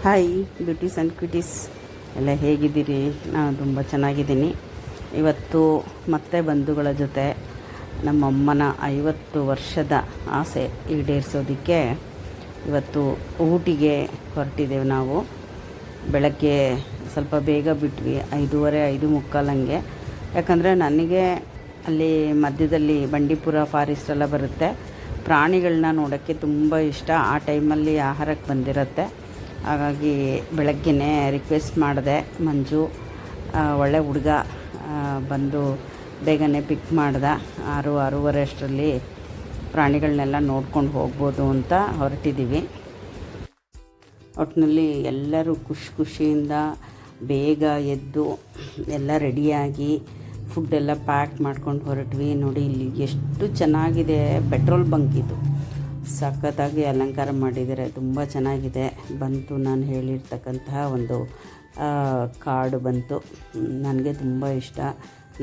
Hi beauties and ಕ್ವಿಟೀಸ್ ಎಲ್ಲ ಹೇಗಿದ್ದೀರಿ? ನಾನು ತುಂಬ ಚೆನ್ನಾಗಿದ್ದೀನಿ. ಇವತ್ತು ಮತ್ತೆ ಬಂಧುಗಳ ಜೊತೆ ನಮ್ಮಮ್ಮನ 50 ವರ್ಷದ ಆಸೆ ಈಡೇರಿಸೋದಕ್ಕೆ ಇವತ್ತು ಊಟಿಗೆ ಹೊರಟಿದ್ದೇವೆ. ನಾವು ಬೆಳಗ್ಗೆ ಸ್ವಲ್ಪ ಬೇಗ ಬಿಟ್ವಿ, 5:30 5:45 ಹಂಗೆ. ಯಾಕಂದರೆ ನನಗೆ ಅಲ್ಲಿ ಮಧ್ಯದಲ್ಲಿ ಬಂಡೀಪುರ ಫಾರೆಸ್ಟ್ ಎಲ್ಲ ಬರುತ್ತೆ, ಪ್ರಾಣಿಗಳನ್ನ ನೋಡೋಕ್ಕೆ ತುಂಬ ಇಷ್ಟ. ಆ ಟೈಮಲ್ಲಿ ಆಹಾರಕ್ಕೆ ಬಂದಿರುತ್ತೆ. ಹಾಗಾಗಿ ಬೆಳಗ್ಗೆನೇ ರಿಕ್ವೆಸ್ಟ್ ಮಾಡಿದೆ. ಮಂಜು ಒಳ್ಳೆ ಹುಡುಗ ಬಂದು ಬೇಗನೆ ಪಿಕ್ ಮಾಡ್ದೆ. 6:30 ಅಷ್ಟರಲ್ಲಿ ಪ್ರಾಣಿಗಳನ್ನೆಲ್ಲ ನೋಡ್ಕೊಂಡು ಹೋಗ್ಬೋದು ಅಂತ ಹೊರಟಿದ್ದೀವಿ. ಒಟ್ಟಿನಲ್ಲಿ ಎಲ್ಲರೂ ಖುಷಿಯಿಂದ ಬೇಗ ಎದ್ದು ಎಲ್ಲ ರೆಡಿಯಾಗಿ ಫುಡ್ಡೆಲ್ಲ ಪ್ಯಾಕ್ ಮಾಡ್ಕೊಂಡು ಹೊರಟ್ವಿ. ನೋಡಿ ಇಲ್ಲಿ ಎಷ್ಟು ಚೆನ್ನಾಗಿದೆ, ಪೆಟ್ರೋಲ್ ಬಂಕ್ ಇದು. ಸಖತ್ತಾಗಿ ಅಲಂಕಾರ ಮಾಡಿದ್ದಾರೆ, ತುಂಬ ಚೆನ್ನಾಗಿದೆ. ಬಂತು ನಾನು ಹೇಳಿರ್ತಕ್ಕಂತಹ ಒಂದು ಕಾರ್ಡ್ ಬಂತು. ನನಗೆ ತುಂಬ ಇಷ್ಟ.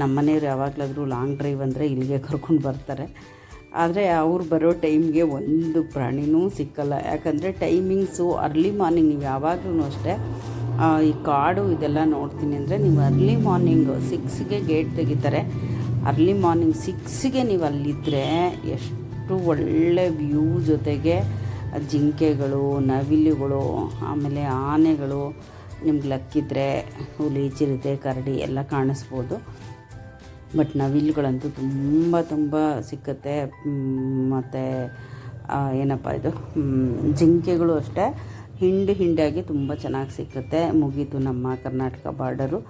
ನಮ್ಮನೆಯವ್ರು ಯಾವಾಗಲಾದರೂ ಲಾಂಗ್ ಡ್ರೈವ್ ಅಂದರೆ ಇಲ್ಲಿಗೆ ಕರ್ಕೊಂಡು ಬರ್ತಾರೆ. ಆದರೆ ಅವ್ರು ಬರೋ ಟೈಮ್ಗೆ ಒಂದು ಪ್ರಾಣಿನೂ ಸಿಕ್ಕಲ್ಲ. ಯಾಕಂದರೆ ಟೈಮಿಂಗ್ಸು ಅರ್ಲಿ ಮಾರ್ನಿಂಗ್, ನೀವು ಯಾವಾಗಲೂ ಅಷ್ಟೇ ಈ ಕಾಡು ಇದೆಲ್ಲ ನೋಡ್ತೀನಿ ಅಂದರೆ ನೀವು ಅರ್ಲಿ ಮಾರ್ನಿಂಗು 6ಗೆ ಗೇಟ್ ತೆಗಿತಾರೆ. ಅರ್ಲಿ ಮಾರ್ನಿಂಗ್ 6ಗೆ ನೀವು ಅಲ್ಲಿದ್ದರೆ ಎಷ್ಟು ಒಳ್ಳೆ ವ್ಯೂ, ಜೊತೆಗೆ ಜಿಂಕೆಗಳು, ನವಿಲುಗಳು, ಆಮೇಲೆ ಆನೆಗಳು, ನಿಮ್ಗೆ ಲಕ್ಕಿದ್ರೆ ಹುಲಿ, ಚಿರತೆ, ಕರಡಿ ಎಲ್ಲ ಕಾಣಿಸ್ಬೋದು. ಬಟ್ ನವಿಲುಗಳಂತೂ ತುಂಬ ಸಿಕ್ಕತ್ತೆ. ಮತ್ತು ಏನಪ್ಪ ಇದು ಜಿಂಕೆಗಳು ಅಷ್ಟೇ ಹಿಂಡಿಯಾಗಿ ತುಂಬ ಚೆನ್ನಾಗಿ ಸಿಕ್ಕತ್ತೆ. ಮುಗೀತು ನಮ್ಮ ಕರ್ನಾಟಕ ಬಾರ್ಡರು.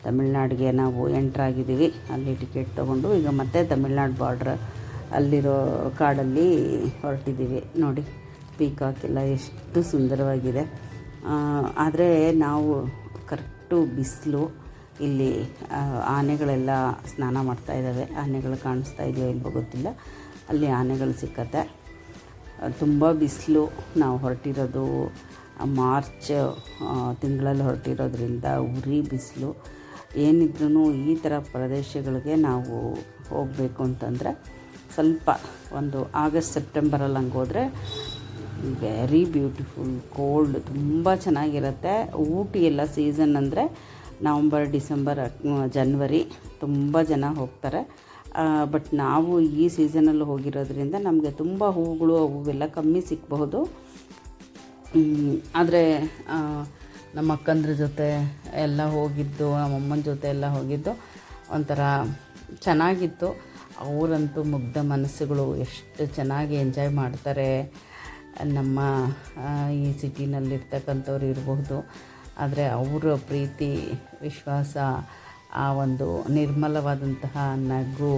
ತಮಿಳ್ನಾಡಿಗೆ ನಾವು ಎಂಟ್ರಾಗಿದ್ದೀವಿ. ಅಲ್ಲಿ ಟಿಕೆಟ್ ತೊಗೊಂಡು ಈಗ ಮತ್ತೆ ತಮಿಳ್ನಾಡು ಬಾರ್ಡ್ರ್ ಅಲ್ಲಿರೋ ಕಾಡಲ್ಲಿ ಹೊರಟಿದ್ದೀವಿ. ನೋಡಿ ಪೀಕಾಕ್ ಎಲ್ಲ ಎಷ್ಟು ಸುಂದರವಾಗಿದೆ. ಆದರೆ ನಾವು ಕರೆಕ್ಟು ಬಿಸಿಲು. ಇಲ್ಲಿ ಆನೆಗಳೆಲ್ಲ ಸ್ನಾನ ಮಾಡ್ತಾಯಿದ್ದಾವೆ. ಆನೆಗಳು ಕಾಣಿಸ್ತಾ ಇದೆಯೋ ಇಲ್ವೋ ಗೊತ್ತಿಲ್ಲ. ಅಲ್ಲಿ ಆನೆಗಳು ಸಿಕ್ಕತ್ತೆ. ತುಂಬ ಬಿಸಿಲು. ನಾವು ಹೊರಟಿರೋದು ಮಾರ್ಚ್ ತಿಂಗಳಲ್ಲಿ ಹೊರಟಿರೋದ್ರಿಂದ ಉರಿ ಬಿಸಿಲು. ಏನಿದ್ರೂ ಈ ಥರ ಪ್ರದೇಶಗಳಿಗೆ ನಾವು ಹೋಗಬೇಕು ಅಂತಂದರೆ ಸ್ವಲ್ಪ ಒಂದು ಆಗಸ್ಟ್ ಸೆಪ್ಟೆಂಬರಲ್ಲಿ ಹಂಗೆ ಹೋದರೆ ವೆರಿ ಬ್ಯೂಟಿಫುಲ್. ಕೋಲ್ಡ್ ತುಂಬ ಚೆನ್ನಾಗಿರುತ್ತೆ. ಊಟಿ ಎಲ್ಲ ಸೀಸನ್ ಅಂದರೆ ನವಂಬರ್, ಡಿಸೆಂಬರ್, ಜನವರಿ ತುಂಬ ಜನ ಹೋಗ್ತಾರೆ. ಬಟ್ ನಾವು ಈ ಸೀಸನಲ್ಲಿ ಹೋಗಿರೋದ್ರಿಂದ ನಮಗೆ ತುಂಬ ಹೂವುಗಳು ಅವೆಲ್ಲ ಕಮ್ಮಿ ಸಿಗಬಹುದು. ಆದರೆ ನಮ್ಮ ಅಕ್ಕಂದ್ರ ಜೊತೆ ಎಲ್ಲ ಹೋಗಿದ್ದು, ನಮ್ಮಮ್ಮನ ಜೊತೆ ಎಲ್ಲ ಹೋಗಿದ್ದು ಒಂಥರ ಚೆನ್ನಾಗಿತ್ತು. ಅವರಂತೂ ಮುಗ್ಧ ಮನಸ್ಸುಗಳು, ಎಷ್ಟು ಚೆನ್ನಾಗಿ ಎಂಜಾಯ್ ಮಾಡ್ತಾರೆ. ನಮ್ಮ ಈ ಸಿಟಿನಲ್ಲಿರ್ತಕ್ಕಂಥವ್ರು ಇರಬಹುದು, ಆದರೆ ಅವರ ಪ್ರೀತಿ, ವಿಶ್ವಾಸ, ಆ ಒಂದು ನಿರ್ಮಲವಾದಂತಹ ನಗು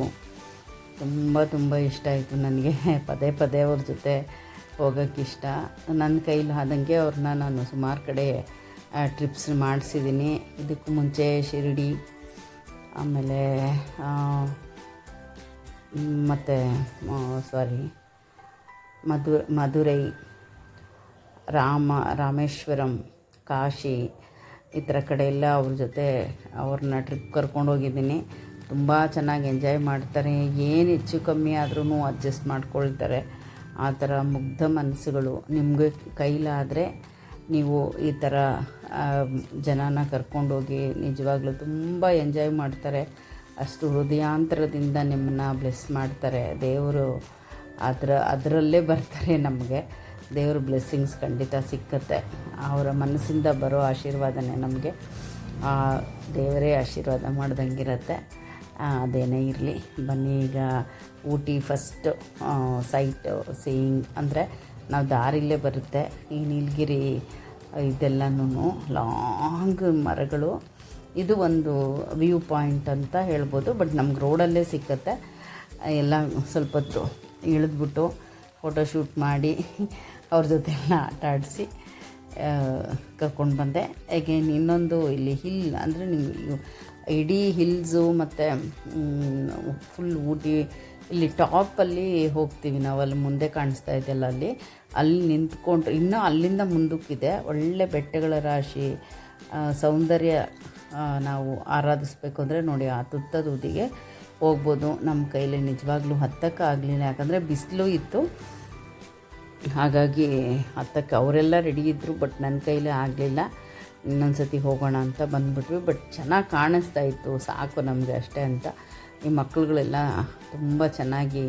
ತುಂಬ ಇಷ್ಟ ಆಯಿತು ನನಗೆ. ಪದೇ ಅವ್ರ ಜೊತೆ ಹೋಗೋಕ್ಕಿಷ್ಟ. ನನ್ನ ಕೈಲಿ ಆದಂಗೆ ಅವ್ರನ್ನ ನಾನು ಸುಮಾರು ಕಡೆ ಟ್ರಿಪ್ಸ್ ಮಾಡಿಸಿದ್ದೀನಿ. ಇದಕ್ಕೂ ಮುಂಚೆ ಶಿರಡಿ, ಆಮೇಲೆ ಮತ್ತು ಮಧುರೈ, ರಾಮೇಶ್ವರಂ, ಕಾಶಿ, ಈ ಥರ ಕಡೆ ಎಲ್ಲ ಅವ್ರ ಜೊತೆ ಅವ್ರನ್ನ ಟ್ರಿಪ್ ಕರ್ಕೊಂಡು ಹೋಗಿದ್ದೀನಿ. ತುಂಬ ಚೆನ್ನಾಗಿ ಎಂಜಾಯ್ ಮಾಡ್ತಾರೆ. ಏನು ಹೆಚ್ಚು ಕಮ್ಮಿ ಆದ್ರೂ ಅಡ್ಜಸ್ಟ್ ಮಾಡ್ಕೊಳ್ತಾರೆ. ಆ ಥರ ಮುಗ್ಧ ಮನಸ್ಸುಗಳು. ನಿಮಗೆ ಕೈಲಾದರೆ ನೀವು ಈ ಥರ ಜನನ ಕರ್ಕೊಂಡೋಗಿ ನಿಜವಾಗ್ಲೂ ತುಂಬ ಎಂಜಾಯ್ ಮಾಡ್ತಾರೆ. ಅಷ್ಟು ಹೃದಯಾಂತರದಿಂದ ನಿಮ್ಮನ್ನು ಬ್ಲೆಸ್ ಮಾಡ್ತಾರೆ ದೇವರು. ಅದರಲ್ಲೇ ಬರ್ತಾರೆ. ನಮಗೆ ದೇವ್ರ ಬ್ಲೆಸ್ಸಿಂಗ್ಸ್ ಖಂಡಿತ ಸಿಕ್ಕತ್ತೆ. ಅವರ ಮನಸ್ಸಿಂದ ಬರೋ ಆಶೀರ್ವಾದನೇ ನಮಗೆ ದೇವರೇ ಆಶೀರ್ವಾದ ಮಾಡ್ದಂಗಿರುತ್ತೆ. ಅದೇನೇ ಇರಲಿ. ಬನ್ನಿ, ಈಗ ಊಟಿ ಫಸ್ಟ್ ಸೈಟ್ ಸೀಯಿಂಗ್ ಅಂದರೆ ನಾವು ದಾರಿಲೇ ಬರುತ್ತೆ. ಈ ನೀಲಗಿರಿ ಇದೆಲ್ಲನೂ ಲಾಂಗ್ ಮರಗಳು. ಇದು ಒಂದು ವ್ಯೂ ಪಾಯಿಂಟ್ ಅಂತ ಹೇಳ್ಬೋದು. ಬಟ್ ನಮ್ಗೆ ರೋಡಲ್ಲೇ ಸಿಕ್ಕತ್ತೆ. ಎಲ್ಲ ಸ್ವಲ್ಪ ಹೊತ್ತು ಇಳಿದ್ಬಿಟ್ಟು ಫೋಟೋಶೂಟ್ ಮಾಡಿ ಅವ್ರ ಜೊತೆ ಎಲ್ಲ ಆಟ ಆಡಿಸಿ ಕರ್ಕೊಂಡು ಬಂದೆ. ಅಗೇನ್ ಇನ್ನೊಂದು ಇಲ್ಲಿ ಹಿಲ್ ಅಂದರೆ ನಿಮಗೆ ಇಡೀ ಹಿಲ್ಸು ಮತ್ತು ಫುಲ್ ಊಟಿ ಇಲ್ಲಿ ಟಾಪಲ್ಲಿ ಹೋಗ್ತೀವಿ ನಾವು. ಅಲ್ಲಿ ಮುಂದೆ ಕಾಣಿಸ್ತಾ ಇದೆಯಲ್ಲ, ಅಲ್ಲಿ ನಿಂತ್ಕೊಂಡ್ರೆ ಇನ್ನೂ ಅಲ್ಲಿಂದ ಮುಂದಕ್ಕಿದೆ ಒಳ್ಳೆ ಬೆಟ್ಟಗಳ ರಾಶಿ, ಸೌಂದರ್ಯ. ನಾವು ಆರಾಧಿಸ್ಬೇಕು ಅಂದರೆ ನೋಡಿ ಆ ತುತ್ತದೂದಿಗೆ ಹೋಗ್ಬೋದು. ನಮ್ಮ ಕೈಲಿ ನಿಜವಾಗ್ಲೂ ಹತ್ತಕ್ಕಾಗಲಿಲ್ಲ, ಯಾಕಂದರೆ ಬಿಸಿಲು ಇತ್ತು. ಹಾಗಾಗಿ ಹತ್ತಕ್ಕೆ ಅವರೆಲ್ಲ ರೆಡಿ ಇದ್ದರು, ಬಟ್ ನನ್ನ ಕೈಲೇ ಆಗಲಿಲ್ಲ. ಇನ್ನೊಂದು ಸತಿ ಹೋಗೋಣ ಅಂತ ಬಂದುಬಿಟ್ವಿ. ಬಟ್ ಚೆನ್ನಾಗಿ ಕಾಣಿಸ್ತಾ ಇತ್ತು, ಸಾಕು ನಮಗೆ ಅಷ್ಟೇ ಅಂತ. ಈ ಮಕ್ಕಳುಗಳೆಲ್ಲ ತುಂಬ ಚೆನ್ನಾಗಿ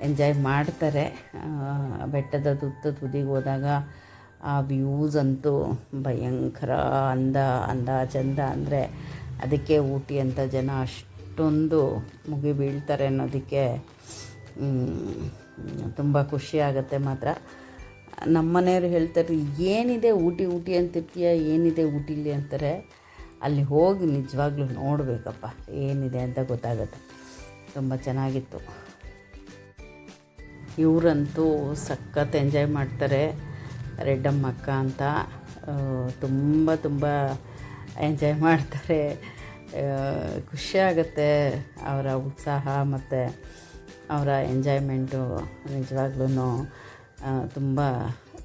ಎಂಜಾಯ್ ಮಾಡ್ತಾರೆ. ಬೆಟ್ಟದ ತುದಿಗೆ ಹೋದಾಗ ಆ ವ್ಯೂಸ್ ಅಂತೂ ಭಯಂಕರ ಅಂದ ಚಂದ. ಅಂದರೆ ಅದಕ್ಕೆ ಊಟಿ ಅಂತ ಜನ ಅಷ್ಟೊಂದು ಮುಗಿ ಬೀಳ್ತಾರೆ ಅನ್ನೋದಕ್ಕೆ ತುಂಬ ಖುಷಿ ಆಗುತ್ತೆ ಮಾತ್ರ. ನಮ್ಮ ಮನೆಯವರು ಹೇಳ್ತಾರೆ, ಏನಿದೆ ಊಟಿ ಅಂತಿರ್ತೀಯ, ಏನಿದೆ ಊಟಿಲಿ ಅಂತಾರೆ. ಅಲ್ಲಿ ಹೋಗಿ ನಿಜವಾಗ್ಲೂ ನೋಡಬೇಕಪ್ಪ ಏನಿದೆ ಅಂತ ಗೊತ್ತಾಗುತ್ತೆ. ತುಂಬ ಚೆನ್ನಾಗಿತ್ತು. ಇವರಂತೂ ಸಖತ್ ಎಂಜಾಯ್ ಮಾಡ್ತಾರೆ, ರೆಡ್ಡಮ್ಮ ಅಕ್ಕ ಅಂತ. ತುಂಬ ಎಂಜಾಯ್ ಮಾಡ್ತಾರೆ. ಖುಷಿಯಾಗುತ್ತೆ ಅವರ ಉತ್ಸಾಹ ಮತ್ತು ಅವರ ಎಂಜಾಯ್ಮೆಂಟು. ನಿಜವಾಗ್ಲೂ ತುಂಬ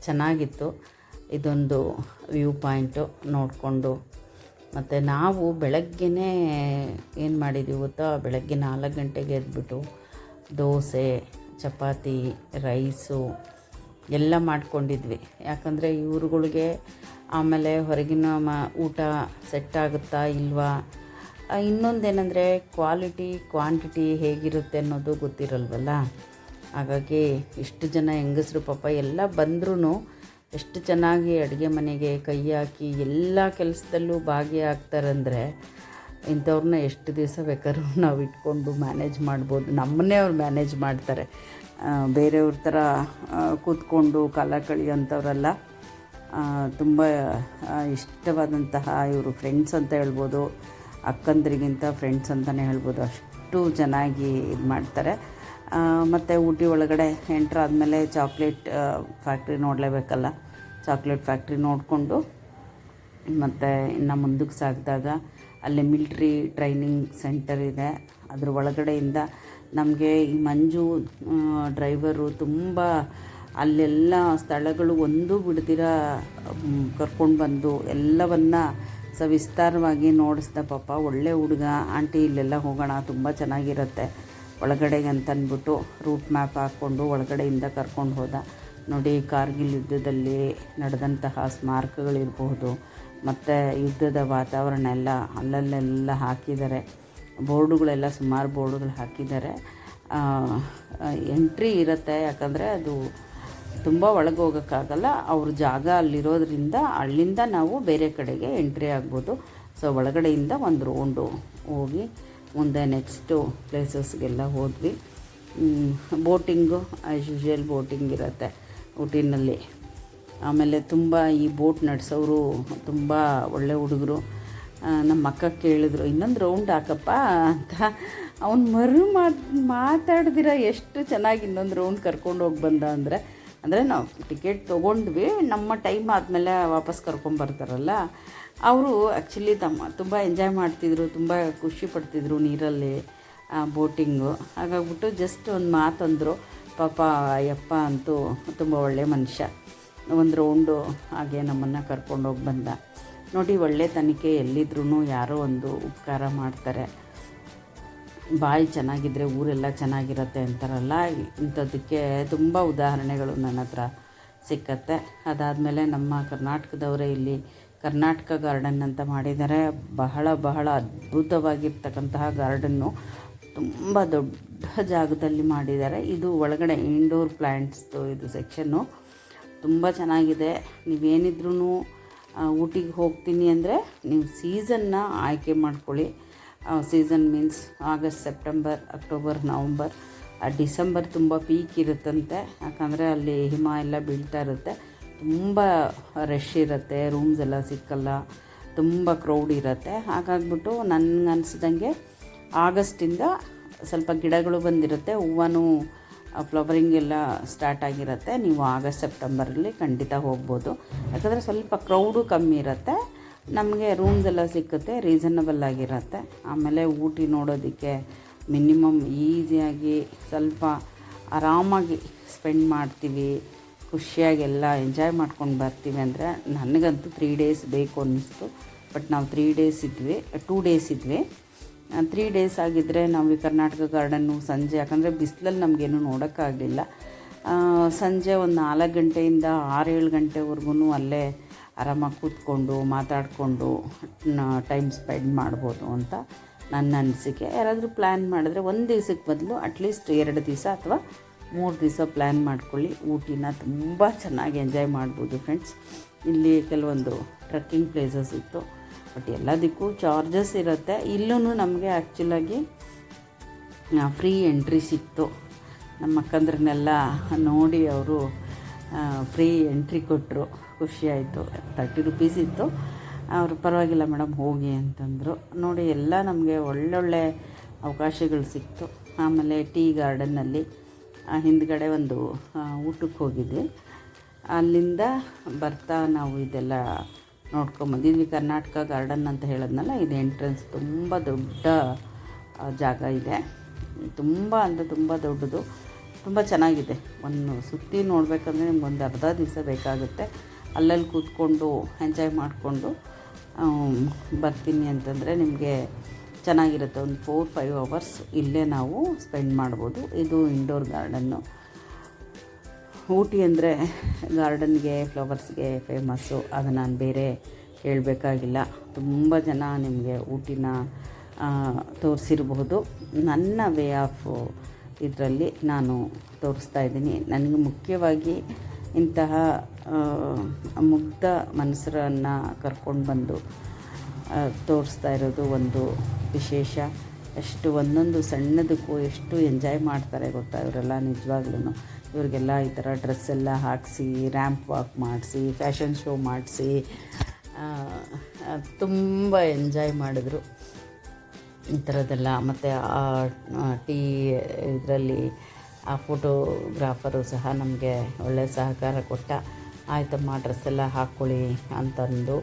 ಚೆನ್ನಾಗಿತ್ತು. ಇದೊಂದು ವ್ಯೂ ಪಾಯಿಂಟು ನೋಡಿಕೊಂಡು. ಮತ್ತು ನಾವು ಬೆಳಗ್ಗೆನೇ ಏನು ಮಾಡಿದ್ದೀವಿ ಗೊತ್ತಾ, ಬೆಳಗ್ಗೆ 4 ಗಂಟೆಗೆ ಎದ್ಬಿಟ್ಟು ದೋಸೆ, ಚಪಾತಿ, ರೈಸು ಎಲ್ಲ ಮಾಡ್ಕೊಂಡಿದ್ವಿ. ಯಾಕಂದರೆ ಇವ್ರುಗಳಿಗೆ ಆಮೇಲೆ ಹೊರಗಿನ ಊಟ ಸೆಟ್ ಆಗುತ್ತಾ ಇಲ್ವಾ, ಇನ್ನೊಂದೇನೆಂದರೆ ಕ್ವಾಂಟಿಟಿ ಹೇಗಿರುತ್ತೆ ಅನ್ನೋದು ಗೊತ್ತಿರಲ್ವಲ್ಲ. ಹಾಗಾಗಿ ಇಷ್ಟು ಜನ ಹೆಂಗಸರು ಪಾಪ ಎಲ್ಲ ಬಂದ್ರೂ ಎಷ್ಟು ಚೆನ್ನಾಗಿ ಅಡುಗೆ ಮನೆಗೆ ಕೈ ಹಾಕಿ ಎಲ್ಲ ಕೆಲಸದಲ್ಲೂ ಭಾಗಿಯಾಗ್ತಾರಂದರೆ ಇಂಥವ್ರನ್ನ ಎಷ್ಟು ದಿವಸ ಬೇಕಾದ್ರೂ ನಾವು ಇಟ್ಕೊಂಡು ಮ್ಯಾನೇಜ್ ಮಾಡ್ಬೋದು. ನಮ್ಮನ್ನೇ ಅವ್ರು ಮ್ಯಾನೇಜ್ ಮಾಡ್ತಾರೆ. ಬೇರೆಯವ್ರ ಥರ ಕೂತ್ಕೊಂಡು ಕಾಲ ಕಳೆಯೋಂಥವ್ರಲ್ಲ. ತುಂಬ ಇಷ್ಟವಾದಂತಹ ಇವರು ಫ್ರೆಂಡ್ಸ್ ಅಂತ ಹೇಳ್ಬೋದು, ಅಕ್ಕಂದ್ರಿಗಿಂತ ಫ್ರೆಂಡ್ಸ್ ಅಂತಲೇ ಹೇಳ್ಬೋದು. ಅಷ್ಟು ಚೆನ್ನಾಗಿ ಇದು ಮಾಡ್ತಾರೆ. ಮತ್ತು ಊಟಿ ಒಳಗಡೆ ಎಂಟ್ರ್ ಆದಮೇಲೆ ಚಾಕ್ಲೇಟ್ ಫ್ಯಾಕ್ಟ್ರಿ ನೋಡಲೇಬೇಕಲ್ಲ, ಚಾಕ್ಲೇಟ್ ಫ್ಯಾಕ್ಟ್ರಿ ನೋಡಿಕೊಂಡು ಮತ್ತು ಇನ್ನು ಮುಂದಕ್ಕೆ ಸಾಗಿದಾಗ ಅಲ್ಲಿ ಮಿಲ್ಟ್ರಿ ಟ್ರೈನಿಂಗ್ ಸೆಂಟರ್ ಇದೆ. ಅದ್ರ ಒಳಗಡೆಯಿಂದ ನಮಗೆ ಈ ಮಂಜು ಡ್ರೈವರು ತುಂಬ ಅಲ್ಲೆಲ್ಲ ಸ್ಥಳಗಳು ಒಂದೂ ಬಿಡ್ದಿರ ಕರ್ಕೊಂಡು ಬಂದು ಎಲ್ಲವನ್ನು ಸವಿಸ್ತಾರವಾಗಿ ನೋಡಿಸ್ದ. ಪಾಪ ಒಳ್ಳೆ ಹುಡುಗ. ಆಂಟಿ ಇಲ್ಲೆಲ್ಲ ಹೋಗೋಣ, ತುಂಬ ಚೆನ್ನಾಗಿರುತ್ತೆ ಒಳಗಡೆಗೆ ಅಂತಂದ್ಬಿಟ್ಟು ರೂಟ್ ಮ್ಯಾಪ್ ಹಾಕ್ಕೊಂಡು ಒಳಗಡೆಯಿಂದ ಕರ್ಕೊಂಡು ಹೋದ. ನೋಡಿ, ಕಾರ್ಗಿಲ್ ಯುದ್ಧದಲ್ಲಿ ನಡೆದಂತಹ ಸ್ಮಾರಕಗಳಿರಬಹುದು, ಮತ್ತು ಯುದ್ಧದ ವಾತಾವರಣ ಎಲ್ಲ ಅಲ್ಲಲ್ಲೆಲ್ಲ ಹಾಕಿದ್ದಾರೆ. ಬೋರ್ಡುಗಳೆಲ್ಲ ಸುಮಾರು ಬೋರ್ಡುಗಳು ಹಾಕಿದ್ದಾರೆ. ಎಂಟ್ರಿ ಇರುತ್ತೆ, ಯಾಕಂದರೆ ಅದು ತುಂಬ ಒಳಗೆ ಹೋಗೋಕ್ಕಾಗಲ್ಲ. ಅವ್ರ ಜಾಗ ಅಲ್ಲಿರೋದ್ರಿಂದ ಅಲ್ಲಿಂದ ನಾವು ಬೇರೆ ಕಡೆಗೆ ಎಂಟ್ರಿ ಆಗ್ಬೋದು. ಸೊ ಒಳಗಡೆಯಿಂದ ಒಂದು ರೌಂಡು ಹೋಗಿ ಮುಂದೆ ನೆಕ್ಸ್ಟು ಪ್ಲೇಸಸ್ಗೆಲ್ಲ ಹೋದ್ವಿ. ಬೋಟಿಂಗು ಆ್ಯಸ್ ಯೂಶ್ವಲ್ ಬೋಟಿಂಗ್ ಇರುತ್ತೆ ಊಟಿನಲ್ಲಿ. ಆಮೇಲೆ ತುಂಬ ಈ ಬೋಟ್ ನಡೆಸೋರು ತುಂಬ ಒಳ್ಳೆ ಹುಡುಗರು. ನಮ್ಮ ಅಕ್ಕ ಕೇಳಿದ್ರು, ಇನ್ನೊಂದು ರೌಂಡ್ ಹಾಕಪ್ಪ ಅಂತ. ಅವ್ನು ಮಾತಾಡ್ದಿರ ಎಷ್ಟು ಚೆನ್ನಾಗಿ ಇನ್ನೊಂದು ರೌಂಡ್ ಕರ್ಕೊಂಡು ಹೋಗಿ ಬಂದ ಅಂದರೆ ನಾವು ಟಿಕೆಟ್ ತೊಗೊಂಡ್ವಿ. ನಮ್ಮ ಟೈಮ್ ಆದಮೇಲೆ ವಾಪಸ್ ಕರ್ಕೊಂಬರ್ತಾರಲ್ಲ ಅವರು. ಆ್ಯಕ್ಚುಲಿ ತುಂಬ ಎಂಜಾಯ್ ಮಾಡ್ತಿದ್ರು, ತುಂಬ ಖುಷಿ ಪಡ್ತಿದ್ರು ನೀರಲ್ಲಿ ಬೋಟಿಂಗು. ಹಾಗಾಗ್ಬಿಟ್ಟು ಜಸ್ಟ್ ಒಂದು ಮಾತಂದರು. ಪಾಪ ಅಯ್ಯಪ್ಪ ಅಂತೂ ತುಂಬ ಒಳ್ಳೆಯ ಮನುಷ್ಯ. ಒಂದು ರೌಂಡು ಹಾಗೆ ನಮ್ಮನ್ನು ಕರ್ಕೊಂಡೋಗಿ ಬಂದ. ನೋಡಿ, ಒಳ್ಳೆ ತನಿಖೆ ಎಲ್ಲಿದ್ರೂ ಯಾರೋ ಒಂದು ಉಪಕಾರ ಮಾಡ್ತಾರೆ. ಬಾಯಿ ಚೆನ್ನಾಗಿದ್ದರೆ ಊರೆಲ್ಲ ಚೆನ್ನಾಗಿರುತ್ತೆ ಅಂತಾರಲ್ಲ, ಇಂಥದ್ದಕ್ಕೆ ತುಂಬ ಉದಾಹರಣೆಗಳು ನನ್ನ ಹತ್ರ ಸಿಕ್ಕತ್ತೆ. ಅದಾದಮೇಲೆ ನಮ್ಮ ಕರ್ನಾಟಕದವರೇ ಇಲ್ಲಿ ಕರ್ನಾಟಕ ಗಾರ್ಡನ್ ಅಂತ ಮಾಡಿದ್ದಾರೆ. ಬಹಳ ಅದ್ಭುತವಾಗಿರ್ತಕ್ಕಂತಹ ಗಾರ್ಡನ್ನು, ತುಂಬ ದೊಡ್ಡ ಜಾಗದಲ್ಲಿ ಮಾಡಿದ್ದಾರೆ. ಇದು ಒಳಗಡೆ ಇಂಡೋರ್ ಪ್ಲ್ಯಾಂಟ್ಸ್ದು ಇದು ಸೆಕ್ಷನ್ನು ತುಂಬ ಚೆನ್ನಾಗಿದೆ. ನೀವೇನಿದ್ರೂ ಊಟಿಗೆ ಹೋಗ್ತೀನಿ ಅಂದರೆ ನೀವು ಸೀಸನ್ನ ಆಯ್ಕೆ ಮಾಡ್ಕೊಳ್ಳಿ. Season means August, September, October, November, December ತುಂಬ ಪೀಕ್ ಇರುತ್ತಂತೆ. ಯಾಕಂದರೆ ಅಲ್ಲಿ ಹಿಮ ಎಲ್ಲ ಬೀಳ್ತಾ ಇರುತ್ತೆ, ತುಂಬ ರಶ್ ಇರುತ್ತೆ, ರೂಮ್ಸ್ ಎಲ್ಲ ಸಿಕ್ಕಲ್ಲ, ತುಂಬ ಕ್ರೌಡ್ ಇರುತ್ತೆ. ಹಾಗಾಗ್ಬಿಟ್ಟು ನನಗನ್ಸಿದಂಗೆ ಆಗಸ್ಟಿಂದ ಸ್ವಲ್ಪ ಗಿಡಗಳು ಬಂದಿರುತ್ತೆ, ಹೂವನೂ ಫ್ಲವರಿಂಗ್ ಎಲ್ಲ ಸ್ಟಾರ್ಟ್ ಆಗಿರುತ್ತೆ. ನೀವು ಆಗಸ್ಟ್ ಸೆಪ್ಟೆಂಬರಲ್ಲಿ ಖಂಡಿತ ಹೋಗ್ಬೋದು. ಯಾಕಂದರೆ ಸ್ವಲ್ಪ ಕ್ರೌಡು ಕಮ್ಮಿ ಇರುತ್ತೆ, ನಮಗೆ ರೂಮ್ಸ್ ಎಲ್ಲ ಸಿಕ್ಕುತ್ತೆ, ರೀಸನಬಲ್ ಆಗಿರುತ್ತೆ. ಆಮೇಲೆ ಊಟಿ ನೋಡೋದಕ್ಕೆ ಮಿನಿಮಮ್ ಈಸಿಯಾಗಿ ಸ್ವಲ್ಪ ಆರಾಮಾಗಿ ಸ್ಪೆಂಡ್ ಮಾಡ್ತೀವಿ, ಖುಷಿಯಾಗಿ ಎಲ್ಲ ಎಂಜಾಯ್ ಮಾಡ್ಕೊಂಡು ಬರ್ತೀವಿ. ಅಂದರೆ ನನಗಂತೂ 3 ಡೇಸ್ ಬೇಕು ಅನ್ನಿಸ್ತು. ಬಟ್ ನಾವು 2 ಡೇಸ್ ಇದ್ವಿ. 3 ಡೇಸ್ ಆಗಿದ್ದರೆ ನಾವು ಈ ಕರ್ನಾಟಕ ಗಾರ್ಡನ್ನು ಸಂಜೆ, ಯಾಕಂದರೆ ಬಿಸಿಲಲ್ಲಿ ನಮಗೇನು ನೋಡೋಕ್ಕಾಗಲಿಲ್ಲ. ಸಂಜೆ ಒಂದು 4 ಗಂಟೆಯಿಂದ 6-7 ಗಂಟೆವರೆಗೂ ಅಲ್ಲೇ ಆರಾಮಾಗಿ ಕೂತ್ಕೊಂಡು ಮಾತಾಡಿಕೊಂಡು ಟೈಮ್ ಸ್ಪೆಂಡ್ ಮಾಡ್ಬೋದು ಅಂತ ನನ್ನ ಅನಿಸಿಕೆ. ಯಾರಾದರೂ ಪ್ಲ್ಯಾನ್ ಮಾಡಿದ್ರೆ ಒಂದು ದಿವ್ಸಕ್ಕೆ ಬದಲು ಅಟ್ಲೀಸ್ಟ್ 2 ದಿವಸ ಅಥವಾ 3 ದಿವಸ ಪ್ಲ್ಯಾನ್ ಮಾಡ್ಕೊಳ್ಳಿ. ಊಟಿನ ತುಂಬ ಚೆನ್ನಾಗಿ ಎಂಜಾಯ್ ಮಾಡ್ಬೋದು ಫ್ರೆಂಡ್ಸ್. ಇಲ್ಲಿ ಕೆಲವೊಂದು ಟ್ರೆಕ್ಕಿಂಗ್ ಪ್ಲೇಸಸ್ ಇತ್ತು, ಬಟ್ ಎಲ್ಲದಕ್ಕೂ ಚಾರ್ಜಸ್ ಇರುತ್ತೆ. ಇಲ್ಲೂ ನಮಗೆ ಆ್ಯಕ್ಚುಲಾಗಿ ಫ್ರೀ ಎಂಟ್ರಿ ಸಿಕ್ತು. ನಮ್ಮ ಅಕ್ಕಂದ್ರನ್ನೆಲ್ಲ ನೋಡಿ ಅವರು ಫ್ರೀ ಎಂಟ್ರಿ ಕೊಟ್ಟರು, ಖುಷಿಯಾಯಿತು. 30 ರೂಪೀಸ್ ಇತ್ತು. ಅವರು ಪರವಾಗಿಲ್ಲ ಮೇಡಮ್ ಹೋಗಿ ಅಂತಂದರು. ನೋಡಿ ಎಲ್ಲ ನಮಗೆ ಒಳ್ಳೊಳ್ಳೆ ಅವಕಾಶಗಳು ಸಿಕ್ತು. ಆಮೇಲೆ ಟೀ ಗಾರ್ಡನ್ನಲ್ಲಿ ಹಿಂದ್ಗಡೆ ಒಂದು ಊಟಕ್ಕೆ ಹೋಗಿದ್ವಿ. ಅಲ್ಲಿಂದ ಬರ್ತಾ ನಾವು ಇದೆಲ್ಲ ನೋಡ್ಕೊಂಬಂದಿದ್ವಿ. ಕರ್ನಾಟಕ ಗಾರ್ಡನ್ ಅಂತ ಹೇಳಿದ್ನಲ್ಲ, ಇದು ಎಂಟ್ರೆನ್ಸ್ ತುಂಬ ದೊಡ್ಡ ಜಾಗ ಇದೆ. ತುಂಬ ಅಂದರೆ ತುಂಬ ದೊಡ್ಡದು, ತುಂಬ ಚೆನ್ನಾಗಿದೆ. ಒಂದು ಸುತ್ತಿ ನೋಡಬೇಕಂದ್ರೆ ನಿಮ್ಗೊಂದು ಅರ್ಧ ದಿವಸ ಬೇಕಾಗುತ್ತೆ. ಅಲ್ಲಲ್ಲಿ ಕೂತ್ಕೊಂಡು ಎಂಜಾಯ್ ಮಾಡಿಕೊಂಡು ಬರ್ತೀನಿ ಅಂತಂದರೆ ನಿಮಗೆ ಚೆನ್ನಾಗಿರುತ್ತೆ. ಒಂದು 4-5 ಅವರ್ಸ್ ಇಲ್ಲೇ ನಾವು ಸ್ಪೆಂಡ್ ಮಾಡ್ಬೋದು. ಇದು ಇಂಡೋರ್ ಗಾರ್ಡನ್ನು. ಊಟಿ ಅಂದರೆ ಗಾರ್ಡನ್ಗೆ, ಫ್ಲವರ್ಸ್ಗೆ ಫೇಮಸ್ಸು. ಅದು ನಾನು ಬೇರೆ ಹೇಳಬೇಕಾಗಿಲ್ಲ. ತುಂಬ ಜನ ನಿಮಗೆ ಊಟಿನ ತೋರಿಸಿರಬಹುದು. ನನ್ನ ವೇ ಆಫ್ ಇದರಲ್ಲಿ ನಾನು ತೋರಿಸ್ತಾ ಇದ್ದೀನಿ. ನನಗೆ ಮುಖ್ಯವಾಗಿ ಇಂತಹ ಮುಗ್ಧ ಮನಸ್ಸರನ್ನು ಕರ್ಕೊಂಡು ಬಂದು ತೋರಿಸ್ತಾ ಇರೋದು ಒಂದು ವಿಶೇಷ. ಎಷ್ಟು ಒಂದೊಂದು ಸಣ್ಣದಕ್ಕೂ ಎಷ್ಟು ಎಂಜಾಯ್ ಮಾಡ್ತಾರೆ ಗೊತ್ತಾ ಇವರೆಲ್ಲ. ನಿಜವಾಗ್ಲೂ ಇವ್ರಿಗೆಲ್ಲ ಈ ಥರ ಡ್ರೆಸ್ ಎಲ್ಲ ಹಾಕಿಸಿ, ರ್ಯಾಂಪ್ ವಾಕ್ ಮಾಡಿಸಿ, ಫ್ಯಾಷನ್ ಶೋ ಮಾಡಿಸಿ ತುಂಬ ಎಂಜಾಯ್ ಮಾಡಿದ್ರು ಈ ಥರದ್ದೆಲ್ಲ. ಮತ್ತು ಟೀ ಇದರಲ್ಲಿ ಆ ಫೋಟೋಗ್ರಾಫರು ಸಹ ನಮಗೆ ಒಳ್ಳೆಯ ಸಹಕಾರ ಕೊಟ್ಟ. ಆಯ್ತಮ್ಮ ಡ್ರೆಸ್ಸೆಲ್ಲ ಹಾಕ್ಕೊಳ್ಳಿ ಅಂತಂದು.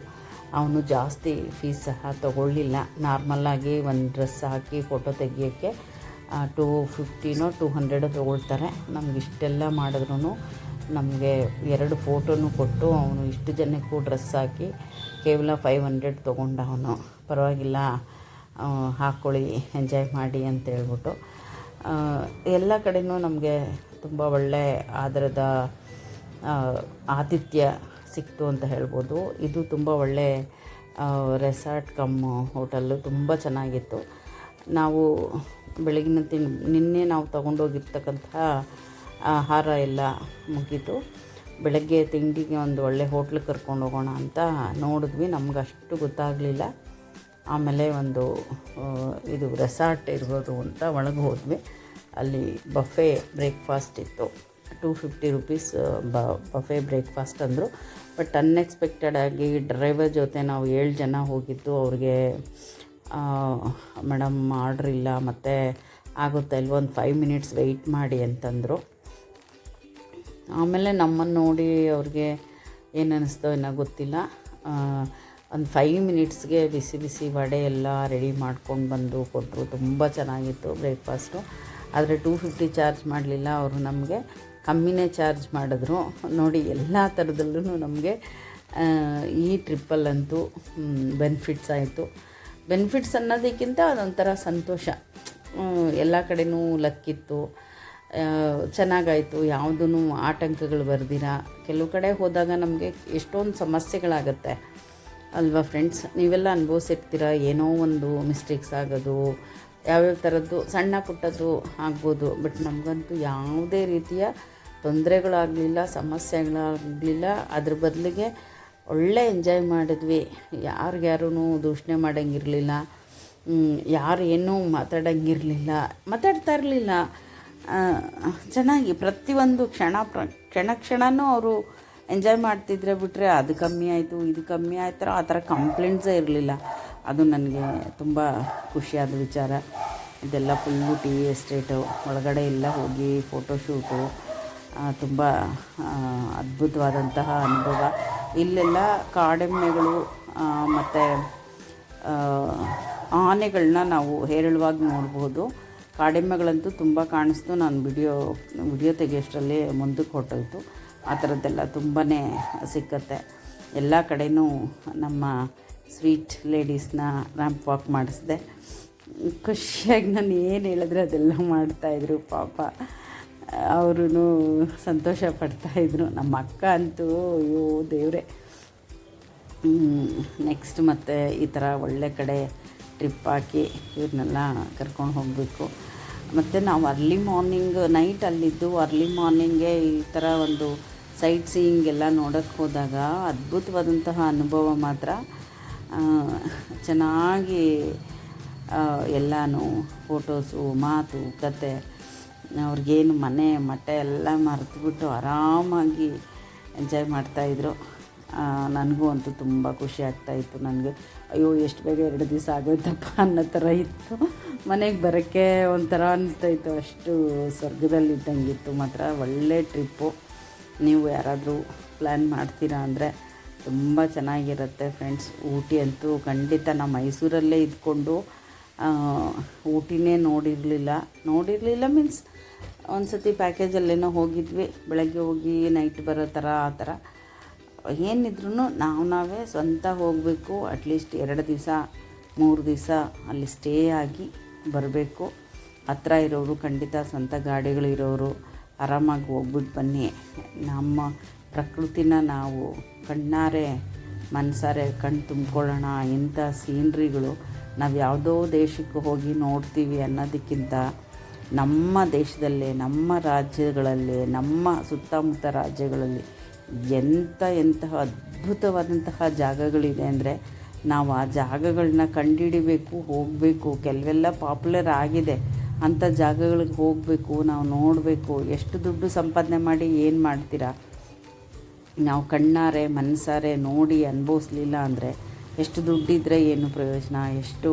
ಅವನು ಜಾಸ್ತಿ ಫೀಸ್ ಸಹ ತೊಗೊಳ್ಳಿಲ್ಲ. ನಾರ್ಮಲ್ಲಾಗಿ ಒಂದು ಡ್ರೆಸ್ ಹಾಕಿ ಫೋಟೋ ತೆಗಿಯೋಕ್ಕೆ 250 200 ತೊಗೊಳ್ತಾರೆ. ನಮ್ಗೆ ಇಷ್ಟೆಲ್ಲ ಮಾಡಿದ್ರು ನಮಗೆ 2 ಫೋಟೋನು ಕೊಟ್ಟು ಅವನು ಇಷ್ಟು ಜನಕ್ಕೂ ಡ್ರೆಸ್ ಹಾಕಿ ಕೇವಲ 500 ತೊಗೊಂಡ. ಅವನು ಪರವಾಗಿಲ್ಲ ಹಾಕ್ಕೊಳ್ಳಿ, ಎಂಜಾಯ್ ಮಾಡಿ ಅಂತ ಹೇಳ್ಬಿಟ್ಟು. ಎಲ್ಲ ಕಡೆಯೂ ನಮಗೆ ತುಂಬ ಒಳ್ಳೆ ಆಧಾರದ ಆತಿಥ್ಯ ಸಿಕ್ತು ಅಂತ ಹೇಳ್ಬೋದು. ಇದು ತುಂಬ ಒಳ್ಳೆ ರೆಸಾರ್ಟ್ ಕಮ್ ಹೋಟೆಲ್ಲು, ತುಂಬ ಚೆನ್ನಾಗಿತ್ತು. ನಾವು ಬೆಳಗಿನ ನಿನ್ನೆ ನಾವು ತೊಗೊಂಡೋಗಿರ್ತಕ್ಕಂಥ ಆಹಾರ ಎಲ್ಲ ಮುಗೀತು. ಬೆಳಗ್ಗೆ ತಿಂಡಿಗೆ ಒಂದು ಒಳ್ಳೆ ಹೋಟ್ಲಿಗೆ ಕರ್ಕೊಂಡು ಹೋಗೋಣ ಅಂತ ನೋಡಿದ್ವಿ. ನಮ್ಗೆ ಅಷ್ಟು ಗೊತ್ತಾಗಲಿಲ್ಲ. ಆಮೇಲೆ ಒಂದು ಇದು ರೆಸಾರ್ಟ್ ಇರ್ಬೋದು ಅಂತ ಒಳಗೆ ಹೋದ್ವಿ. ಅಲ್ಲಿ ಬಫೆ ಬ್ರೇಕ್ಫಾಸ್ಟ್ ಇತ್ತು. 250 ರೂಪೀಸ್ ಬಫೆ ಬ್ರೇಕ್ಫಾಸ್ಟ್ ಅಂದರು. ಬಟ್ ಅನ್ಎಕ್ಸ್ಪೆಕ್ಟೆಡ್ ಆಗಿ ಡ್ರೈವರ್ ಜೊತೆ ನಾವು 7 ಜನ ಹೋಗಿದ್ದು. ಅವ್ರಿಗೆ ಮೇಡಮ್ ಆರ್ಡ್ರ್ ಇಲ್ಲ, ಮತ್ತು ಆಗುತ್ತಾ ಇಲ್ವ, ಒಂದು 5 ಮಿನಿಟ್ಸ್ ವೆಯ್ಟ್ ಮಾಡಿ ಅಂತಂದರು. ಆಮೇಲೆ ನಮ್ಮನ್ನು ನೋಡಿ ಅವ್ರಿಗೆ ಏನು ಅನ್ನಿಸ್ತೋ ಏನೋ ಗೊತ್ತಿಲ್ಲ, ಒಂದು 5 ಮಿನಿಟ್ಸ್ಗೆ ಬಿಸಿ ಬಿಸಿ ವಡೆ ಎಲ್ಲ ರೆಡಿ ಮಾಡ್ಕೊಂಡು ಬಂದು ಕೊಟ್ಟರು. ತುಂಬ ಚೆನ್ನಾಗಿತ್ತು ಬ್ರೇಕ್ಫಾಸ್ಟು. ಆದರೆ 250 ಚಾರ್ಜ್ ಮಾಡಲಿಲ್ಲ ಅವರು, ನಮಗೆ ಕಮ್ಮಿನೇ ಚಾರ್ಜ್ ಮಾಡಿದ್ರು. ನೋಡಿ ಎಲ್ಲ ಥರದಲ್ಲೂ ನಮಗೆ ಈ ಟ್ರಿಪ್ಪಲ್ಲಂತೂ ಬೆನಿಫಿಟ್ಸ್ ಆಯಿತು. ಬೆನಿಫಿಟ್ಸ್ ಅನ್ನೋದಕ್ಕಿಂತ ಅದೊಂಥರ ಸಂತೋಷ. ಎಲ್ಲ ಕಡೆಯೂ ಲಕ್ಕಿತ್ತು, ಚೆನ್ನಾಗಾಯಿತು. ಯಾವುದೂ ಆಟಂಕಗಳು ಬರ್ದಿರ. ಕೆಲವು ಕಡೆ ಹೋದಾಗ ನಮಗೆ ಎಷ್ಟೊಂದು ಸಮಸ್ಯೆಗಳಾಗತ್ತೆ ಅಲ್ವಾ ಫ್ರೆಂಡ್ಸ್? ನೀವೆಲ್ಲ ಅನುಭವಿಸಿರ್ತೀರ. ಏನೋ ಒಂದು ಮಿಸ್ಟೇಕ್ಸ್ ಆಗೋದು, ಯಾವ್ಯಾವ ಥರದ್ದು ಸಣ್ಣ ಪುಟ್ಟದ್ದು ಆಗ್ಬೋದು. ಬಟ್ ನಮಗಂತೂ ಯಾವುದೇ ರೀತಿಯ ತೊಂದರೆಗಳಾಗಲಿಲ್ಲ, ಸಮಸ್ಯೆಗಳಾಗಲಿಲ್ಲ. ಅದ್ರ ಬದಲಿಗೆ ಒಳ್ಳೆ ಎಂಜಾಯ್ ಮಾಡಿದ್ವಿ. ಯಾರಿಗ್ಯಾರೂ ದೂಷಣೆ ಮಾಡೋಂಗಿರಲಿಲ್ಲ, ಯಾರು ಏನೂ ಮಾತಾಡೋಂಗಿರಲಿಲ್ಲ, ಮಾತಾಡ್ತಾ ಇರಲಿಲ್ಲ. ಚೆನ್ನಾಗಿ ಪ್ರತಿಯೊಂದು ಕ್ಷಣವೂ ಅವರು ಎಂಜಾಯ್ ಮಾಡ್ತಿದ್ರೆ ಬಿಟ್ಟರೆ ಅದು ಕಮ್ಮಿ ಆಯಿತು, ಇದು ಕಮ್ಮಿ ಆಯ್ತು ಆ ಥರ ಕಂಪ್ಲೇಂಟ್ಸೇ ಇರಲಿಲ್ಲ. ಅದು ನನಗೆ ತುಂಬ ಖುಷಿಯಾದ ವಿಚಾರ. ಇದೆಲ್ಲ ಫುಲ್ಲು ಟೀ ಎಸ್ಟೇಟು ಒಳಗಡೆ ಎಲ್ಲ ಹೋಗಿ ಫೋಟೋಶೂಟು, ತುಂಬ ಅದ್ಭುತವಾದಂತಹ ಅನುಭವ. ಇಲ್ಲೆಲ್ಲ ಕಾಡೆಮ್ಮೆಗಳು ಮತ್ತು ಆನೆಗಳನ್ನ ನಾವು ಹೇರಳವಾಗಿ ನೋಡ್ಬೋದು. ಕಾಡೆಮ್ಮೆಗಳಂತೂ ತುಂಬ ಕಾಣಿಸ್ತು. ನಾನು ವಿಡಿಯೋ ತೆಗೆಯೋಷ್ಟರಲ್ಲಿ ಮುಂದಕ್ಕೆ ಹೊರಟೋಯ್ತು. ಆ ಥರದ್ದೆಲ್ಲ ತುಂಬಾ ಸಿಕ್ಕತ್ತೆ. ಎಲ್ಲ ಕಡೆಯೂ ನಮ್ಮ ಸ್ವೀಟ್ ಲೇಡೀಸ್ನ ರ್ಯಾಂಪ್ ವಾಕ್ ಮಾಡಿಸಿದೆ. ಖುಷಿಯಾಗಿ ನಾನು ಏನು ಹೇಳಿದ್ರೆ ಅದೆಲ್ಲ ಮಾಡ್ತಾಯಿದ್ರು ಪಾಪ. ಅವರು ಸಂತೋಷ ಪಡ್ತಾಯಿದ್ರು. ನಮ್ಮ ಅಕ್ಕ ಅಂತೂ ಅಯ್ಯೋ ದೇವರೇ. ನೆಕ್ಸ್ಟ್ ಮತ್ತೆ ಈ ಥರ ಒಳ್ಳೆ ಕಡೆ ಟ್ರಿಪ್ ಹಾಕಿ ಇವ್ರನ್ನೆಲ್ಲ ಕರ್ಕೊಂಡು ಹೋಗಬೇಕು. ಮತ್ತು ನಾವು ಅರ್ಲಿ ಮಾರ್ನಿಂಗ್ ನೈಟ್ ಅಲ್ಲಿದ್ದು ಅರ್ಲಿ ಮಾರ್ನಿಂಗೇ ಈ ಥರ ಒಂದು ಸೈಟ್ ಸೀಯಿಂಗ್ ಎಲ್ಲ ನೋಡೋಕ್ಕೆ ಹೋದಾಗ ಅದ್ಭುತವಾದಂತಹ ಅನುಭವ ಮಾತ್ರ. ಚೆನ್ನಾಗಿ ಎಲ್ಲನೂ ಫೋಟೋಸು, ಮಾತು, ಕತೆ, ಅವ್ರಿಗೇನು ಮನೆ ಮಠ ಎಲ್ಲ ಮರೆತುಬಿಟ್ಟು ಆರಾಮಾಗಿ ಎಂಜಾಯ್ ಮಾಡ್ತಾಯಿದ್ರು. ನನಗೂ ಅಂತೂ ತುಂಬ ಖುಷಿ ಆಗ್ತಾಯಿತ್ತು. ನನಗೆ ಅಯ್ಯೋ ಎಷ್ಟು ಬೇಗ 2 ದಿವಸ ಆಗೋಯ್ತಪ್ಪ ಅನ್ನೋ ಥರ ಇತ್ತು. ಮನೆಗೆ ಬರೋಕ್ಕೆ ಒಂಥರ ಅನಿಸ್ತಾಯಿತ್ತು. ಅಷ್ಟು ಸ್ವರ್ಗದಲ್ಲಿದ್ದಂಗಿತ್ತು. ಮಾತ್ರ ಒಳ್ಳೆ ಟ್ರಿಪ್ಪು. ನೀವು ಯಾರಾದರೂ ಪ್ಲ್ಯಾನ್ ಮಾಡ್ತೀರಾ ಅಂದರೆ ತುಂಬ ಚೆನ್ನಾಗಿರುತ್ತೆ ಫ್ರೆಂಡ್ಸ್. ಊಟಿ ಅಂತೂ ಖಂಡಿತ ನಾವು ಮೈಸೂರಲ್ಲೇ ಇದ್ಕೊಂಡು ಊಟಿನೇ ನೋಡಿರಲಿಲ್ಲ ಮೀನ್ಸ್ ಒಂದು ಸತಿ ಪ್ಯಾಕೇಜಲ್ಲೇನೋ ಹೋಗಿದ್ವಿ. ಬೆಳಗ್ಗೆ ಹೋಗಿ ನೈಟ್ ಬರೋ ಥರ ಆ ಥರ ಏನಿದ್ರೂ ನಾವೇ ಸ್ವಂತ ಹೋಗಬೇಕು. ಅಟ್ಲೀಸ್ಟ್ 2 ದಿವಸ 3 ದಿವಸ ಅಲ್ಲಿ ಸ್ಟೇ ಆಗಿ ಬರಬೇಕು. ಹತ್ರ ಇರೋರು ಖಂಡಿತ ಸ್ವಂತ ಗಾಡಿಗಳಿರೋರು ಆರಾಮಾಗಿ ಹೋಗ್ಬಿಟ್ಟು ಬನ್ನಿ. ನಮ್ಮ ಪ್ರಕೃತಿನ ನಾವು ಕಣ್ಣಾರೆ ಮನಸಾರೆ ಕಣ್ಣು ತುಂಬ್ಕೊಳ್ಳೋಣ. ಇಂಥ ಸೀನ್ರಿಗಳು ನಾವು ಯಾವುದೋ ದೇಶಕ್ಕೆ ಹೋಗಿ ನೋಡ್ತೀವಿ ಅನ್ನೋದಕ್ಕಿಂತ ನಮ್ಮ ದೇಶದಲ್ಲೇ, ನಮ್ಮ ರಾಜ್ಯಗಳಲ್ಲೇ, ನಮ್ಮ ಸುತ್ತಮುತ್ತ ರಾಜ್ಯಗಳಲ್ಲಿ ಎಂತಹ ಅದ್ಭುತವಾದಂತಹ ಜಾಗಗಳಿದೆ ಅಂದರೆ ನಾವು ಆ ಜಾಗಗಳನ್ನ ಕಂಡುಹಿಡಿಬೇಕು, ಹೋಗಬೇಕು. ಕೆಲವೆಲ್ಲ ಪಾಪ್ಯುಲರ್ ಆಗಿದೆ, ಅಂಥ ಜಾಗಗಳಿಗೆ ಹೋಗಬೇಕು, ನಾವು ನೋಡಬೇಕು. ಎಷ್ಟು ದುಡ್ಡು ಸಂಪಾದನೆ ಮಾಡಿ ಏನು ಮಾಡ್ತೀರಾ? ನಾವು ಕಣ್ಣಾರೆ ಮನಸಾರೆ ನೋಡಿ ಅನುಭವಿಸ್ಲಿಲ್ಲ ಅಂದರೆ ಎಷ್ಟು ದುಡ್ಡಿದ್ರೆ ಏನು ಪ್ರಯೋಜನ? ಎಷ್ಟು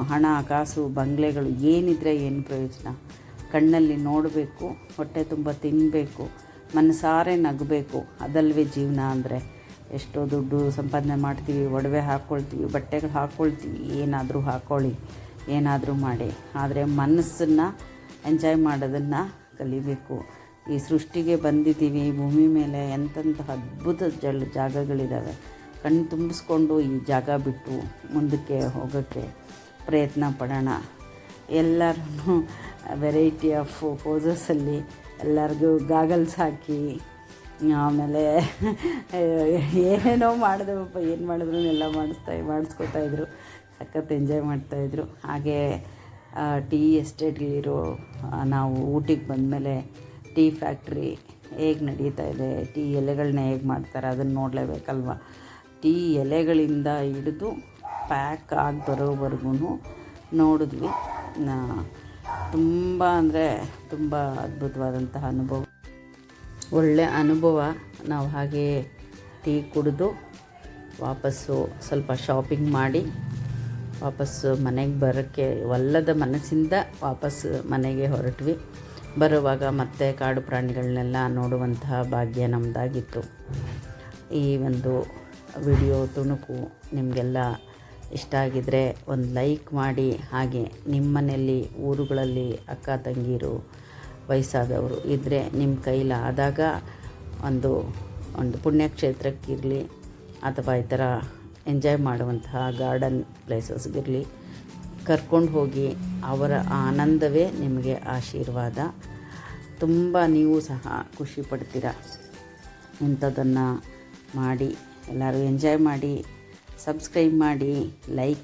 ಹಣ ಕಾಸು ಬಂಗ್ಲೆಗಳು ಏನಿದ್ರೆ ಏನು ಪ್ರಯೋಜನ? ಕಣ್ಣಲ್ಲಿ ನೋಡಬೇಕು, ಹೊಟ್ಟೆ ತುಂಬ ತಿನ್ನಬೇಕು, ಮನಸಾರೆ ನಗಬೇಕು. ಅದಲ್ವೇ ಜೀವನ ಅಂದರೆ. ಎಷ್ಟೋ ದುಡ್ಡು ಸಂಪಾದನೆ ಮಾಡ್ತೀವಿ, ಒಡವೆ ಹಾಕ್ಕೊಳ್ತೀವಿ, ಬಟ್ಟೆಗಳು ಹಾಕ್ಕೊಳ್ತೀವಿ, ಏನಾದರೂ ಹಾಕ್ಕೊಳ್ಳಿ, ಏನಾದರೂ ಮಾಡಿ. ಆದರೆ ಮನಸ್ಸನ್ನು ಎಂಜಾಯ್ ಮಾಡೋದನ್ನು ಕಲಿಬೇಕು. ಈ ಸೃಷ್ಟಿಗೆ ಬಂದಿದ್ದೀವಿ, ಭೂಮಿ ಮೇಲೆ ಎಂತೆಂತಹ ಅದ್ಭುತ ಜಾಗಗಳಿದ್ದಾವೆ. ಕಣ್ಣು ತುಂಬಿಸ್ಕೊಂಡು ಈ ಜಾಗ ಬಿಟ್ಟು ಮುಂದಕ್ಕೆ ಹೋಗೋಕ್ಕೆ ಪ್ರಯತ್ನ ಪಡೋಣ. ಎಲ್ಲರೂ ವೆರೈಟಿ ಆಫ್ ಪೋಸಸಲ್ಲಿ ಎಲ್ಲರಿಗೂ ಗಾಗಲ್ಸ್ ಹಾಕಿ ಆಮೇಲೆ ಏನೇನೋ ಮಾಡಿದೆವಪ್ಪ, ಏನು ಮಾಡಿದ್ರು ಎಲ್ಲ ಮಾಡಿಸ್ಕೊತಾಯಿದ್ರು. ಸಖತ್ ಎಂಜಾಯ್ ಮಾಡ್ತಾಯಿದ್ರು. ಹಾಗೆ ಟೀ ಎಸ್ಟೇಟ್ಲಿರೋ ನಾವು ಊಟಿಗೆ ಬಂದಮೇಲೆ ಟೀ ಫ್ಯಾಕ್ಟ್ರಿ ಹೇಗೆ ನಡೀತಾ ಇದೆ, ಟೀ ಎಲೆಗಳನ್ನ ಹೇಗೆ ಮಾಡ್ತಾರೆ ಅದನ್ನು ನೋಡಲೇಬೇಕಲ್ವ. ಟೀ ಎಲೆಗಳಿಂದ ಹಿಡಿದು ಪ್ಯಾಕ್ ಆಗಿ ಬರೋವರೆಗೂ ನೋಡಿದ್ವಿ. ತುಂಬ ಅಂದರೆ ತುಂಬ ಅದ್ಭುತವಾದಂತಹ ಅನುಭವ, ಒಳ್ಳೆಯ ಅನುಭವ. ನಾವು ಹಾಗೆ ಟೀ ಕುಡಿದು ವಾಪಸ್ಸು ಸ್ವಲ್ಪ ಶಾಪಿಂಗ್ ಮಾಡಿ ವಾಪಸ್ಸು ಮನೆಗೆ ಬರೋಕ್ಕೆ ಒಲ್ಲದ ಮನಸ್ಸಿಂದ ವಾಪಸ್ಸು ಮನೆಗೆ ಹೊರಟ್ವಿ. ಬರುವಾಗ ಮತ್ತೆ ಕಾಡು ಪ್ರಾಣಿಗಳನ್ನೆಲ್ಲ ನೋಡುವಂತಹ ಭಾಗ್ಯ ನಮ್ಮದಾಗಿತ್ತು. ಈ ಒಂದು ವಿಡಿಯೋ ತುಣುಕು ನಿಮಗೆಲ್ಲ ಇಷ್ಟ ಆಗಿದರೆ ಒಂದು ಲೈಕ್ ಮಾಡಿ. ಹಾಗೆ ನಿಮ್ಮ ಮನೆಯಲ್ಲಿ ಊರುಗಳಲ್ಲಿ ಅಕ್ಕ ತಂಗೀರು ವಯಸ್ಸಾದವರು ಇದ್ದರೆ ನಿಮ್ಮ ಕೈಲಾದಾಗ ಒಂದು ಪುಣ್ಯಕ್ಷೇತ್ರಕ್ಕಿರಲಿ ಅಥವಾ ಈ ಥರ ಎಂಜಾಯ್ ಮಾಡುವಂತಹ ಗಾರ್ಡನ್ ಪ್ಲೇಸಸ್ಗಿರಲಿ ಕರ್ಕೊಂಡು ಹೋಗಿ. ಅವರ ಆನಂದವೇ ನಿಮಗೆ ಆಶೀರ್ವಾದ. ತುಂಬ ನೀವು ಸಹ ಖುಷಿ ಪಡ್ತೀರ. ಇಂಥದ್ದನ್ನು ಮಾಡಿ ಎಲ್ಲರೂ ಎಂಜಾಯ್ ಮಾಡಿ, ಸಬ್ಸ್ಕ್ರೈಬ್ ಮಾಡಿ, ಲೈಕ್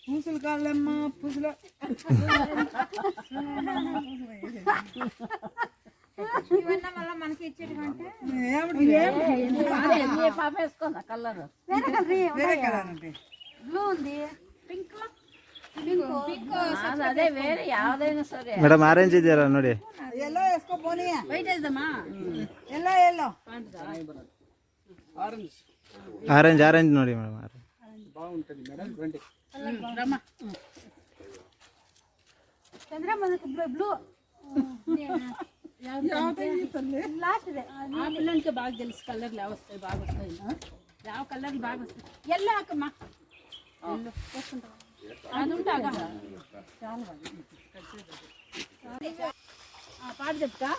పూసలు కాళ్ళమ్మా పూసలు ఇవన్నీ మళ్ళీ మనకి ఇచ్చేటంటే పాప వేసుకుందా కలర్ వేరే కలర్ అంటే బ్లూ ఉంది పింక్ ಅದೇ ಬೇರೆ ಯಾವುದೇನು ಸರಿ. ಮೇಡಮ್ ಆರೆಂಜ್ ಇದೆಯಲ್ಲ ನೋಡಿ. ಎಲ್ಲೋ ಎಸ್ಕೋ ಬೋನಿಯಾ ವೈಟ್ ಇದಮ್ಮ. ಎಲ್ಲೋ ಎಲ್ಲೋ ಆರೆಂಜ್ ನೋಡಿ ಮೇಡಮ್. బాగుంటుంది మేడం రండి. ರಮ್ಮ ಚಂದ್ರಮ್ಮ ಬ್ಲೂ లాస్ట్ ఆ పిల్లలకి బాగా తెలుసు కలర్లు ఎలా వస్తాయి బాగా వస్తాయి ಯಾವ కలర్లు బాగా వస్తాయి ఎల్లో అక్కమ్మ ఎల్లో వేసుకుంటావా అది ఉంటాగా పాట చెప్తా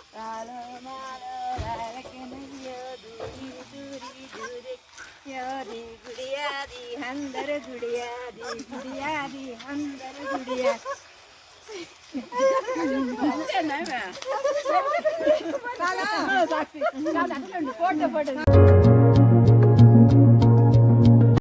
గుడియాది అందరు గుడియాది గుడియాది అందరు గుడియా ఫోటో